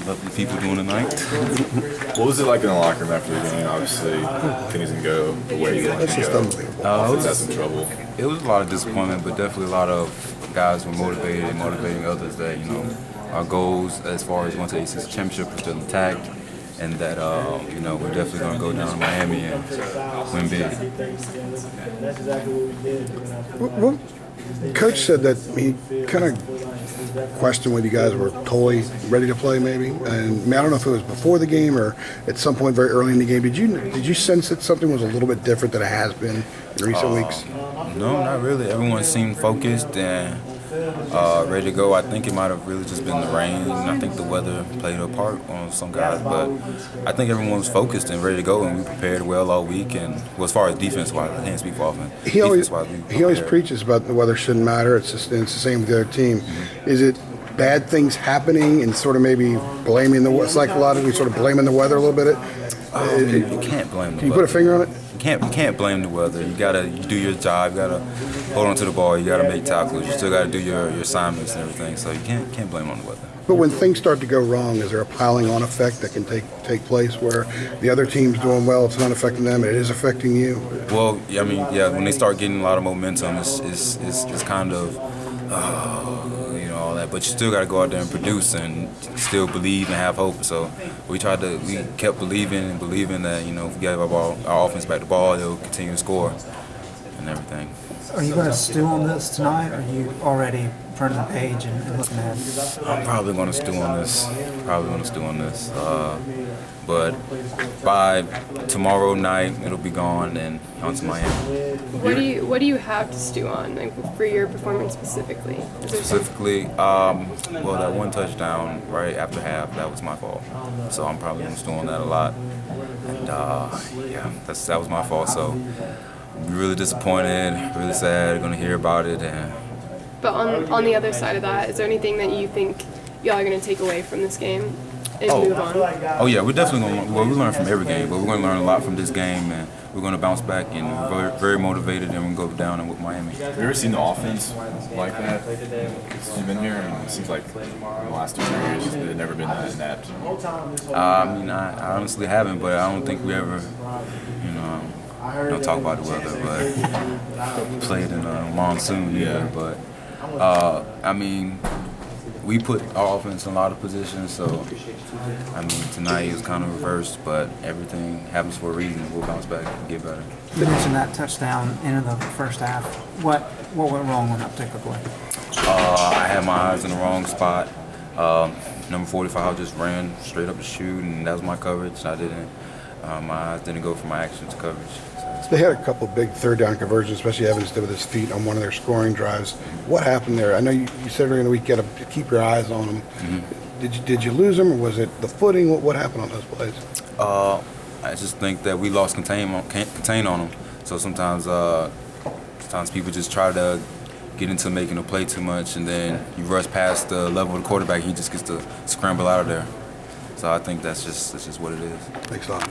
lovely people doing tonight. What was it like in the locker room after the game? Obviously, things didn't go the way you wanted to go. Offense had some trouble. It was a lot of disappointment, but definitely a lot of guys were motivated and motivating others that, our goals as far as going to the ACC championship are still intact, and that, we're definitely going to go down to Miami and win big. Well, Coach said that he kind of questioned whether you guys were totally ready to play, maybe. And I don't know if it was before the game or at some point very early in the game. Did you sense that something was a little bit different than it has been in recent weeks? No, not really. Everyone seemed focused and ready to go. I think it might have really just been the rain. I think the weather played a part on some guys, but I think everyone was focused and ready to go, and we prepared well all week. And as far as defense-wise, I can't speak for offense. He always preaches about the weather shouldn't matter. It's the same with the other team. Mm-hmm. Is it bad things happening and sort of maybe blaming psychologically sort of blaming the weather a little bit? You can't blame the weather. Can you put a finger on it? You can't blame the weather. You gotta do your job. You gotta hold on to the ball. You gotta make tackles. You still gotta do your assignments and everything. So you can't blame it on the weather. But when things start to go wrong, is there a piling on effect that can take place where the other team's doing well, it's not affecting them, it is affecting you? Well, when they start getting a lot of momentum, it's kind of all that. But you still got to go out there and produce and still believe and have hope. So we kept believing that if we gave our offense back the ball, they'll continue to score and everything. Are you going to stew on this tonight, or are you already turning the page and looking ahead? I'm probably going to stew on this. But by tomorrow night, it'll be gone and on to Miami. What do you have to stew on, for your performance specifically? That one touchdown right after half, that was my fault. So I'm probably going to stew on that a lot. And that was my fault. So really disappointed, really sad, going to hear about it. But on the other side of that, is there anything that you think y'all are going to take away from this game and move on? Oh yeah, we're definitely going to we learn from every game, but we're going to learn a lot from this game, and we're going to bounce back, and we're very, very motivated, and we're going to go down and with Miami. Have you ever seen the offense like that since you've been here? It seems like in the last 2 years, they've never been that inept. I honestly haven't, but I don't think we ever, don't talk about the weather, but played in a monsoon either. But we put our offense in a lot of positions, so tonight it was kind of reversed, but everything happens for a reason. We'll bounce back and get better. You mentioned that touchdown in the first half. What went wrong on that particular play? I had my eyes in the wrong spot. Number 45 just ran straight up the chute, and that was my coverage. I didn't. My eyes didn't go from my action to coverage. They had a couple big third-down conversions, especially Evans did with his feet on one of their scoring drives. What happened there? I know you said earlier in the week you got to keep your eyes on them. Mm-hmm. Did you lose them, or was it the footing? What happened on those plays? I just think that we lost contain on them. So sometimes people just try to get into making a play too much, and then you rush past the level of the quarterback. He just gets to scramble out of there. So I think that's just what it is. Thanks a lot.